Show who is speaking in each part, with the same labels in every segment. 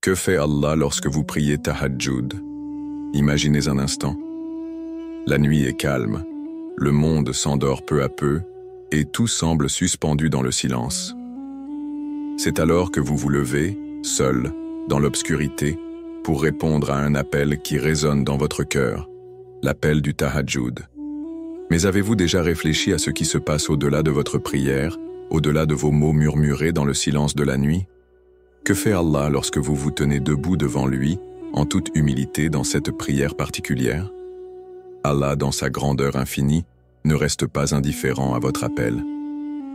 Speaker 1: Que fait Allah lorsque vous priez Tahajjud? Imaginez un instant. La nuit est calme, le monde s'endort peu à peu et tout semble suspendu dans le silence. C'est alors que vous vous levez, seul, dans l'obscurité, pour répondre à un appel qui résonne dans votre cœur, l'appel du Tahajjud. Mais avez-vous déjà réfléchi à ce qui se passe au-delà de votre prière, au-delà de vos mots murmurés dans le silence de la nuit? Que fait Allah lorsque vous vous tenez debout devant lui, en toute humilité dans cette prière particulière? Allah, dans sa grandeur infinie, ne reste pas indifférent à votre appel.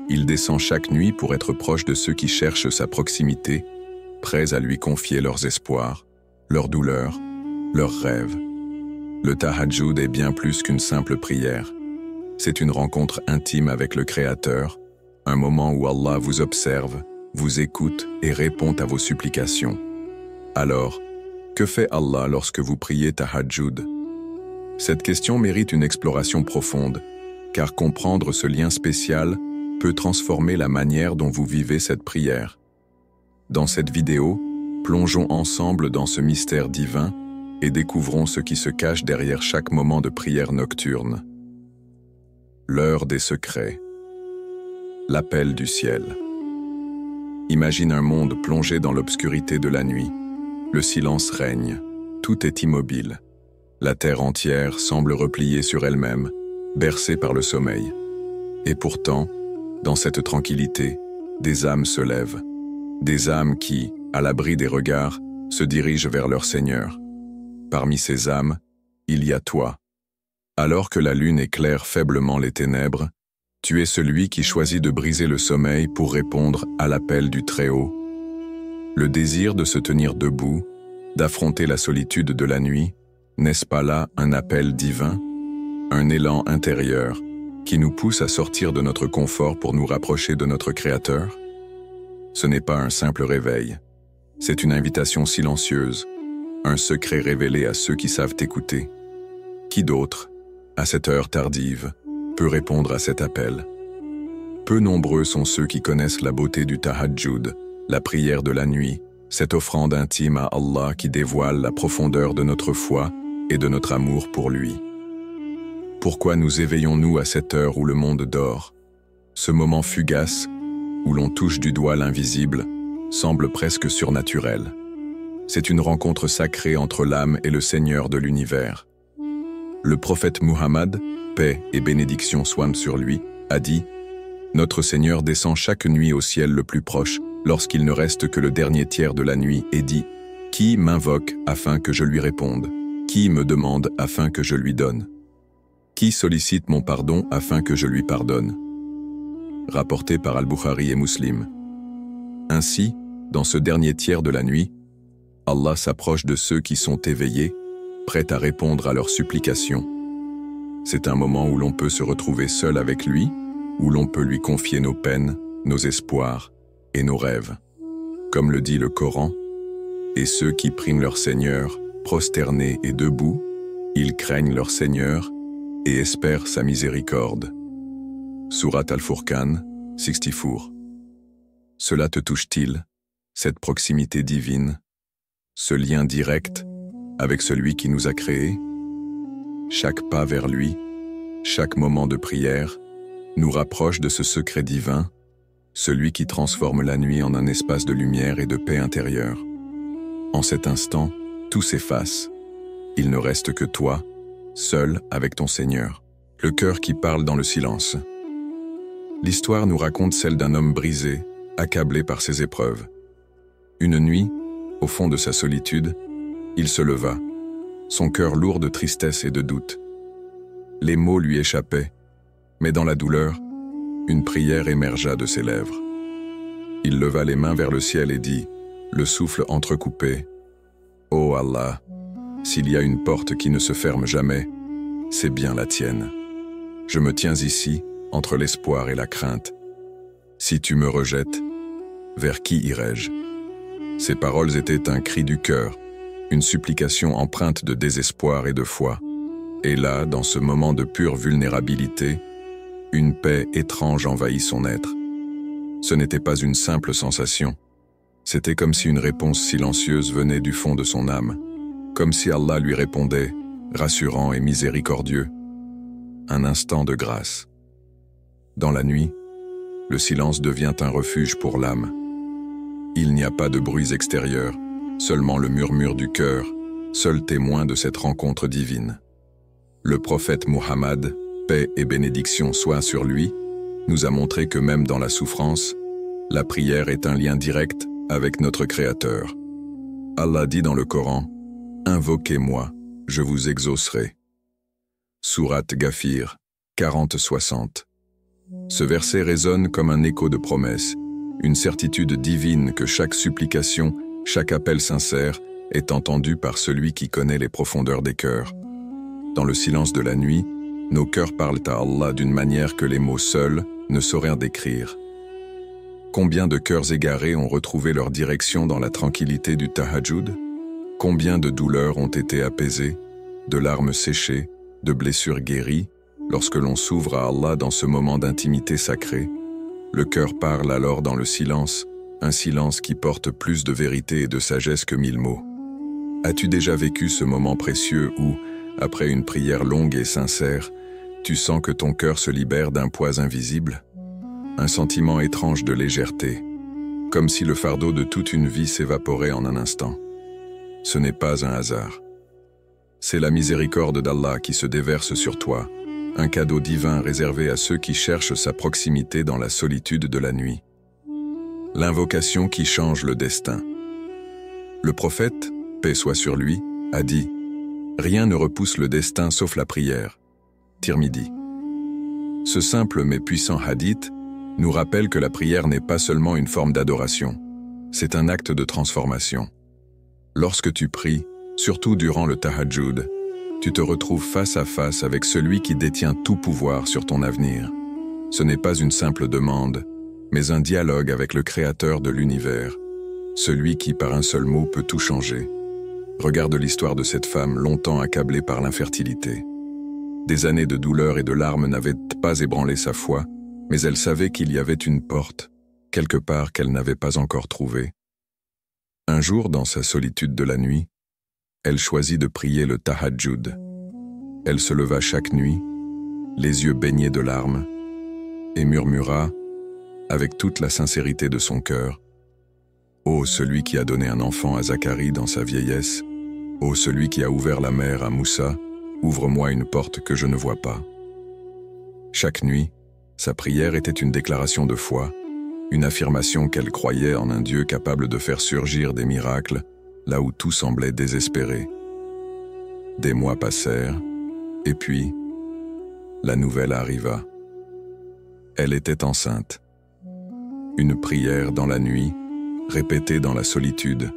Speaker 1: Il descend chaque nuit pour être proche de ceux qui cherchent sa proximité, prêts à lui confier leurs espoirs, leurs douleurs, leurs rêves. Le Tahajjud est bien plus qu'une simple prière. C'est une rencontre intime avec le Créateur, un moment où Allah vous observe, vous écoute et répond à vos supplications. Alors, que fait Allah lorsque vous priez Tahajjud? Cette question mérite une exploration profonde, car comprendre ce lien spécial peut transformer la manière dont vous vivez cette prière. Dans cette vidéo, plongeons ensemble dans ce mystère divin et découvrons ce qui se cache derrière chaque moment de prière nocturne. L'heure des secrets. L'appel du ciel. Imagine un monde plongé dans l'obscurité de la nuit. Le silence règne, tout est immobile. La terre entière semble repliée sur elle-même, bercée par le sommeil. Et pourtant, dans cette tranquillité, des âmes se lèvent. Des âmes qui, à l'abri des regards, se dirigent vers leur Seigneur. Parmi ces âmes, il y a toi. Alors que la lune éclaire faiblement les ténèbres, tu es celui qui choisit de briser le sommeil pour répondre à l'appel du Très-Haut. Le désir de se tenir debout, d'affronter la solitude de la nuit, n'est-ce pas là un appel divin? Un élan intérieur qui nous pousse à sortir de notre confort pour nous rapprocher de notre Créateur? Ce n'est pas un simple réveil, c'est une invitation silencieuse, un secret révélé à ceux qui savent écouter. Qui d'autre, à cette heure tardive, peut répondre à cet appel? Peu nombreux sont ceux qui connaissent la beauté du Tahajjud, la prière de la nuit, cette offrande intime à Allah qui dévoile la profondeur de notre foi et de notre amour pour lui. Pourquoi nous éveillons-nous à cette heure où le monde dort? Ce moment fugace, où l'on touche du doigt l'invisible, semble presque surnaturel. C'est une rencontre sacrée entre l'âme et le Seigneur de l'univers. Le prophète Muhammad, paix et bénédiction soient sur lui, a dit « Notre Seigneur descend chaque nuit au ciel le plus proche, lorsqu'il ne reste que le dernier tiers de la nuit, et dit « Qui m'invoque afin que je lui réponde? Qui me demande afin que je lui donne? Qui sollicite mon pardon afin que je lui pardonne ?» Rapporté par Al-Bukhari et Muslim. Ainsi, dans ce dernier tiers de la nuit, Allah s'approche de ceux qui sont éveillés, prêts à répondre à leurs supplications. C'est un moment où l'on peut se retrouver seul avec lui, où l'on peut lui confier nos peines, nos espoirs et nos rêves. Comme le dit le Coran, « Et ceux qui prient leur Seigneur, prosternés et debout, ils craignent leur Seigneur et espèrent sa miséricorde. » Surat Al-Furqan, 64. Cela te touche-t-il, cette proximité divine, ce lien direct avec celui qui nous a créés? Chaque pas vers lui, chaque moment de prière, nous rapproche de ce secret divin, celui qui transforme la nuit en un espace de lumière et de paix intérieure. En cet instant, tout s'efface. Il ne reste que toi, seul avec ton Seigneur, le cœur qui parle dans le silence. L'histoire nous raconte celle d'un homme brisé, accablé par ses épreuves. Une nuit, au fond de sa solitude, il se leva, son cœur lourd de tristesse et de doute. Les mots lui échappaient, mais dans la douleur, une prière émergea de ses lèvres. Il leva les mains vers le ciel et dit, le souffle entrecoupé, « Ô Allah, s'il y a une porte qui ne se ferme jamais, c'est bien la tienne. Je me tiens ici, entre l'espoir et la crainte. Si tu me rejettes, vers qui irai-je » Ces paroles étaient un cri du cœur, une supplication empreinte de désespoir et de foi. Et là, dans ce moment de pure vulnérabilité, une paix étrange envahit son être. Ce n'était pas une simple sensation, C'était comme si une réponse silencieuse venait du fond de son âme, comme si Allah lui répondait, rassurant et miséricordieux. Un instant de grâce. Dans la nuit, le silence devient un refuge pour l'âme. Il n'y a pas de bruits extérieurs, seulement le murmure du cœur, seul témoin de cette rencontre divine. Le prophète Muhammad, paix et bénédiction soient sur lui, nous a montré que même dans la souffrance, la prière est un lien direct avec notre Créateur. Allah dit dans le Coran, « Invoquez-moi, je vous exaucerai ». Sourate Ghafir, 40-60. Ce verset résonne comme un écho de promesse, une certitude divine que chaque supplication, chaque appel sincère est entendu par celui qui connaît les profondeurs des cœurs. Dans le silence de la nuit, nos cœurs parlent à Allah d'une manière que les mots seuls ne sauraient décrire. Combien de cœurs égarés ont retrouvé leur direction dans la tranquillité du tahajjud? Combien de douleurs ont été apaisées, de larmes séchées, de blessures guéries, lorsque l'on s'ouvre à Allah dans ce moment d'intimité sacrée? Le cœur parle alors dans le silence, un silence qui porte plus de vérité et de sagesse que 1000 mots. As-tu déjà vécu ce moment précieux où, après une prière longue et sincère, tu sens que ton cœur se libère d'un poids invisible? Un sentiment étrange de légèreté, comme si le fardeau de toute une vie s'évaporait en un instant. Ce n'est pas un hasard. C'est la miséricorde d'Allah qui se déverse sur toi, un cadeau divin réservé à ceux qui cherchent sa proximité dans la solitude de la nuit. L'invocation qui change le destin. Le prophète, paix soit sur lui, a dit « Rien ne repousse le destin sauf la prière ». Tirmidhi. Ce simple mais puissant hadith nous rappelle que la prière n'est pas seulement une forme d'adoration, c'est un acte de transformation. Lorsque tu pries, surtout durant le tahajjud, tu te retrouves face à face avec celui qui détient tout pouvoir sur ton avenir. Ce n'est pas une simple demande, mais un dialogue avec le Créateur de l'univers, celui qui par un seul mot peut tout changer. Regarde l'histoire de cette femme longtemps accablée par l'infertilité. Des années de douleur et de larmes n'avaient pas ébranlé sa foi, mais elle savait qu'il y avait une porte, quelque part qu'elle n'avait pas encore trouvée. Un jour, dans sa solitude de la nuit, elle choisit de prier le tahajjud. Elle se leva chaque nuit, les yeux baignés de larmes, et murmura, avec toute la sincérité de son cœur, « Ô celui qui a donné un enfant à Zacharie dans sa vieillesse, ô celui qui a ouvert la mer à Moussa, ouvre-moi une porte que je ne vois pas. » Chaque nuit, sa prière était une déclaration de foi, une affirmation qu'elle croyait en un Dieu capable de faire surgir des miracles, là où tout semblait désespéré. Des mois passèrent, et puis, la nouvelle arriva. Elle était enceinte. Une prière dans la nuit, répétée dans la solitude,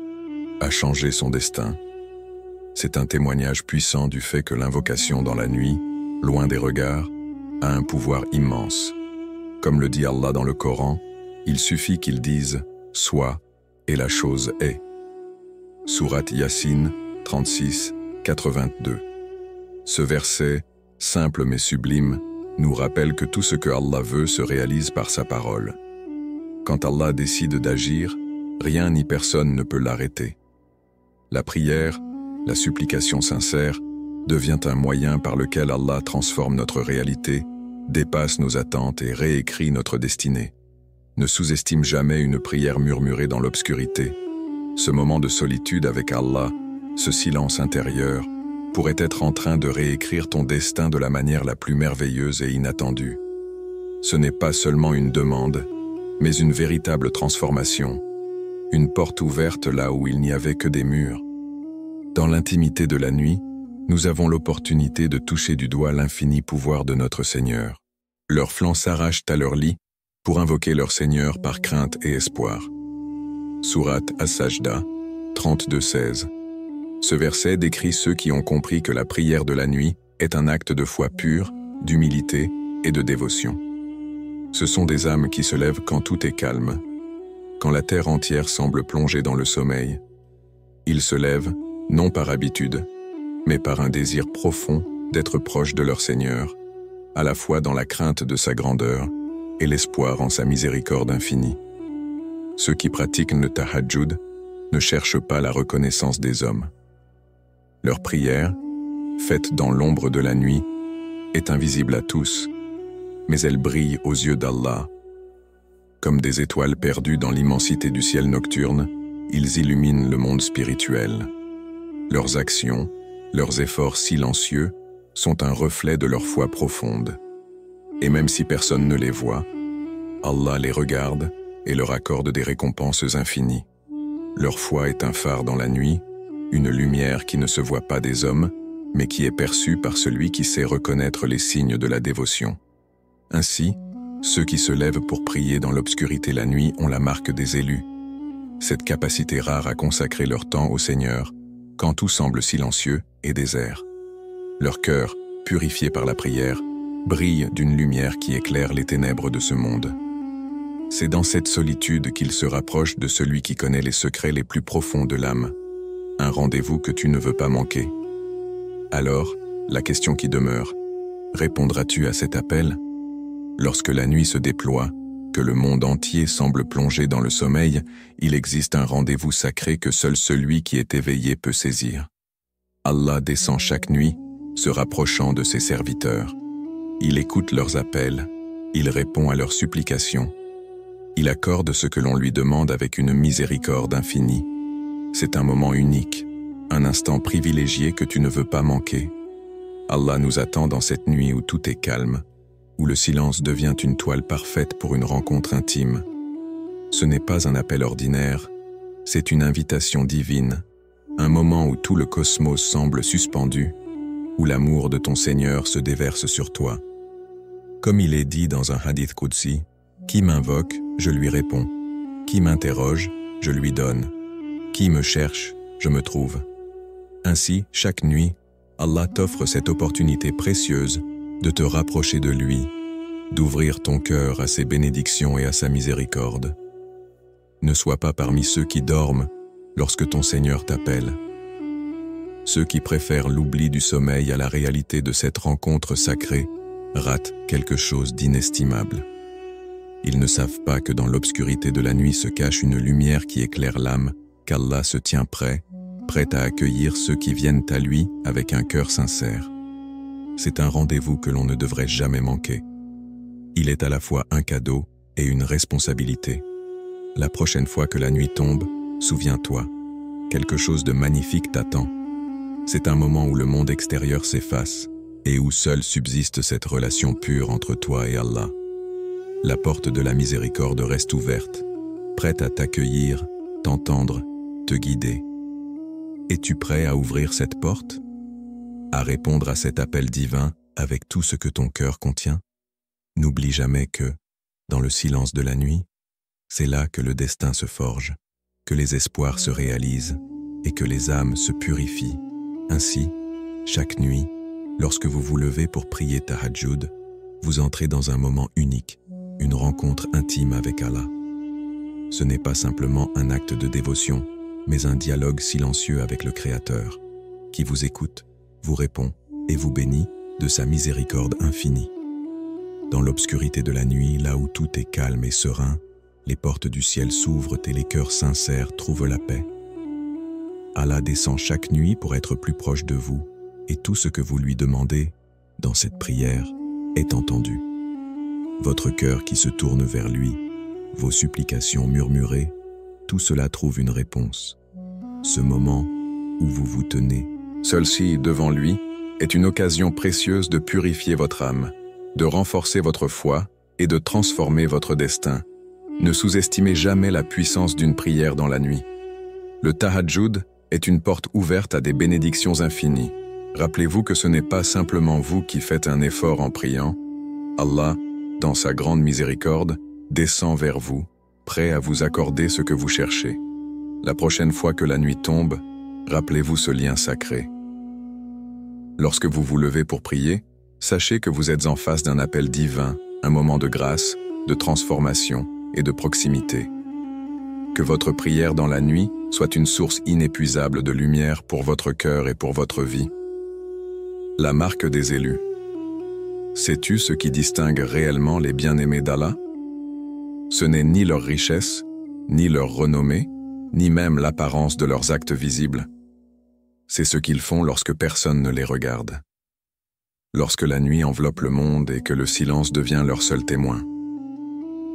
Speaker 1: a changé son destin. C'est un témoignage puissant du fait que l'invocation dans la nuit, loin des regards, a un pouvoir immense. Comme le dit Allah dans le Coran, il suffit qu'il dise « Sois » et la chose est. Sourate Yassine 36, 82. Ce verset, simple mais sublime, nous rappelle que tout ce que Allah veut se réalise par sa parole. Quand Allah décide d'agir, rien ni personne ne peut l'arrêter. La prière, la supplication sincère, devient un moyen par lequel Allah transforme notre réalité, dépasse nos attentes et réécrit notre destinée. Ne sous-estime jamais une prière murmurée dans l'obscurité. Ce moment de solitude avec Allah, ce silence intérieur, pourrait être en train de réécrire ton destin de la manière la plus merveilleuse et inattendue. Ce n'est pas seulement une demande, mais une véritable transformation, une porte ouverte là où il n'y avait que des murs. Dans l'intimité de la nuit, nous avons l'opportunité de toucher du doigt l'infini pouvoir de notre Seigneur. Leurs flancs s'arrachent à leur lit pour invoquer leur Seigneur par crainte et espoir. Sourate As-Sajda 32-16. Ce verset décrit ceux qui ont compris que la prière de la nuit est un acte de foi pure, d'humilité et de dévotion. Ce sont des âmes qui se lèvent quand tout est calme, quand la terre entière semble plongée dans le sommeil. Ils se lèvent, non par habitude, mais par un désir profond d'être proches de leur Seigneur, à la fois dans la crainte de sa grandeur et l'espoir en sa miséricorde infinie. Ceux qui pratiquent le tahajjud ne cherchent pas la reconnaissance des hommes. Leur prière, faite dans l'ombre de la nuit, est invisible à tous, mais elle brille aux yeux d'Allah. Comme des étoiles perdues dans l'immensité du ciel nocturne, ils illuminent le monde spirituel. Leurs actions, leurs efforts silencieux sont un reflet de leur foi profonde. Et même si personne ne les voit, Allah les regarde et leur accorde des récompenses infinies. Leur foi est un phare dans la nuit, une lumière qui ne se voit pas des hommes, mais qui est perçue par celui qui sait reconnaître les signes de la dévotion. Ainsi, ceux qui se lèvent pour prier dans l'obscurité la nuit ont la marque des élus. Cette capacité rare à consacrer leur temps au Seigneur, quand tout semble silencieux et désert. Leur cœur, purifié par la prière, brille d'une lumière qui éclaire les ténèbres de ce monde. C'est dans cette solitude qu'ils se rapprochent de celui qui connaît les secrets les plus profonds de l'âme. Un rendez-vous que tu ne veux pas manquer. Alors, la question qui demeure, répondras-tu à cet appel? Lorsque la nuit se déploie, que le monde entier semble plongé dans le sommeil, il existe un rendez-vous sacré que seul celui qui est éveillé peut saisir. Allah descend chaque nuit, se rapprochant de ses serviteurs. Il écoute leurs appels, il répond à leurs supplications. Il accorde ce que l'on lui demande avec une miséricorde infinie. C'est un moment unique, un instant privilégié que tu ne veux pas manquer. Allah nous attend dans cette nuit où tout est calme, où le silence devient une toile parfaite pour une rencontre intime. Ce n'est pas un appel ordinaire, c'est une invitation divine, un moment où tout le cosmos semble suspendu, où l'amour de ton Seigneur se déverse sur toi. Comme il est dit dans un hadith qudsi, qui m'invoque, je lui réponds. Qui m'interroge, je lui donne. Qui me cherche, je me trouve. Ainsi, chaque nuit, Allah t'offre cette opportunité précieuse de te rapprocher de lui, d'ouvrir ton cœur à ses bénédictions et à sa miséricorde. Ne sois pas parmi ceux qui dorment lorsque ton Seigneur t'appelle. Ceux qui préfèrent l'oubli du sommeil à la réalité de cette rencontre sacrée ratent quelque chose d'inestimable. Ils ne savent pas que dans l'obscurité de la nuit se cache une lumière qui éclaire l'âme, qu'Allah se tient prêt à accueillir ceux qui viennent à lui avec un cœur sincère. C'est un rendez-vous que l'on ne devrait jamais manquer. Il est à la fois un cadeau et une responsabilité. La prochaine fois que la nuit tombe, souviens-toi, quelque chose de magnifique t'attend. C'est un moment où le monde extérieur s'efface et où seule subsiste cette relation pure entre toi et Allah. La porte de la miséricorde reste ouverte, prête à t'accueillir, t'entendre, te guider. Es-tu prêt à ouvrir cette porte? À répondre à cet appel divin avec tout ce que ton cœur contient? N'oublie jamais que, dans le silence de la nuit, c'est là que le destin se forge, que les espoirs se réalisent et que les âmes se purifient. Ainsi, chaque nuit, lorsque vous vous levez pour prier tahajjud, vous entrez dans un moment unique, une rencontre intime avec Allah. Ce n'est pas simplement un acte de dévotion, mais un dialogue silencieux avec le Créateur, qui vous écoute, vous répond et vous bénit de sa miséricorde infinie. Dans l'obscurité de la nuit, là où tout est calme et serein, les portes du ciel s'ouvrent et les cœurs sincères trouvent la paix. Allah descend chaque nuit pour être plus proche de vous, et tout ce que vous lui demandez, dans cette prière, est entendu. Votre cœur qui se tourne vers lui, vos supplications murmurées, tout cela trouve une réponse. Ce moment où vous vous tenez, Celle-ci, devant lui, est une occasion précieuse de purifier votre âme, de renforcer votre foi et de transformer votre destin. Ne sous-estimez jamais la puissance d'une prière dans la nuit. Le tahajjud est une porte ouverte à des bénédictions infinies. Rappelez-vous que ce n'est pas simplement vous qui faites un effort en priant. Allah, dans sa grande miséricorde, descend vers vous, prêt à vous accorder ce que vous cherchez. La prochaine fois que la nuit tombe, rappelez-vous ce lien sacré. Lorsque vous vous levez pour prier, sachez que vous êtes en face d'un appel divin, un moment de grâce, de transformation et de proximité. Que votre prière dans la nuit soit une source inépuisable de lumière pour votre cœur et pour votre vie. La marque des élus. Sais-tu ce qui distingue réellement les bien-aimés d'Allah? Ce n'est ni leur richesse, ni leur renommée, ni même l'apparence de leurs actes visibles. C'est ce qu'ils font lorsque personne ne les regarde. Lorsque la nuit enveloppe le monde et que le silence devient leur seul témoin.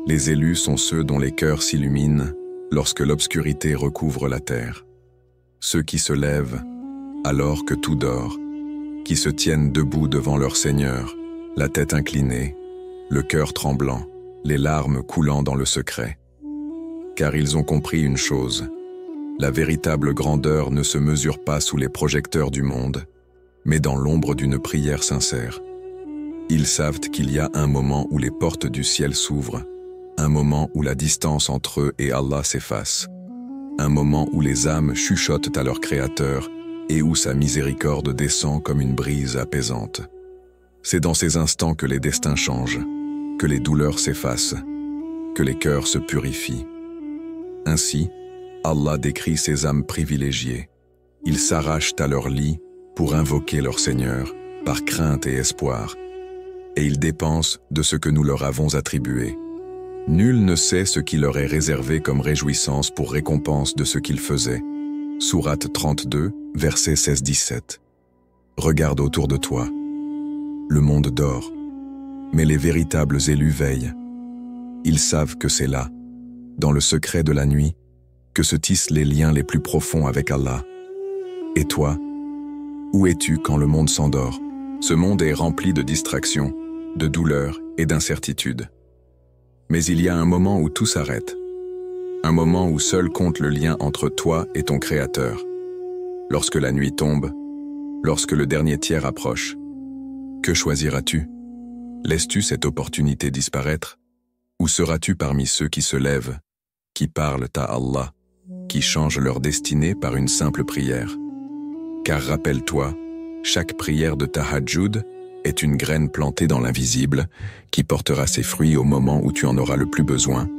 Speaker 1: Les élus sont ceux dont les cœurs s'illuminent lorsque l'obscurité recouvre la terre. Ceux qui se lèvent alors que tout dort, qui se tiennent debout devant leur Seigneur, la tête inclinée, le cœur tremblant, les larmes coulant dans le secret. Car ils ont compris une chose, la véritable grandeur ne se mesure pas sous les projecteurs du monde, mais dans l'ombre d'une prière sincère. Ils savent qu'il y a un moment où les portes du ciel s'ouvrent, un moment où la distance entre eux et Allah s'efface, un moment où les âmes chuchotent à leur Créateur et où sa miséricorde descend comme une brise apaisante. C'est dans ces instants que les destins changent, que les douleurs s'effacent, que les cœurs se purifient. Ainsi, Allah décrit ces âmes privilégiées. Ils s'arrachent à leur lit pour invoquer leur Seigneur, par crainte et espoir, et ils dépensent de ce que nous leur avons attribué. Nul ne sait ce qui leur est réservé comme réjouissance pour récompense de ce qu'ils faisaient. Sourate 32, versets 16-17. Regarde autour de toi. Le monde dort, mais les véritables élus veillent. Ils savent que c'est là, dans le secret de la nuit, que se tissent les liens les plus profonds avec Allah. Et toi, où es-tu quand le monde s'endort? Ce monde est rempli de distractions, de douleurs et d'incertitudes. Mais il y a un moment où tout s'arrête. Un moment où seul compte le lien entre toi et ton Créateur. Lorsque la nuit tombe, lorsque le dernier tiers approche, que choisiras-tu? Laisses-tu cette opportunité disparaître? Ou seras-tu parmi ceux qui se lèvent, qui parlent à Allah, qui changent leur destinée par une simple prière? Car rappelle-toi, chaque prière de Tahajjud est une graine plantée dans l'invisible qui portera ses fruits au moment où tu en auras le plus besoin,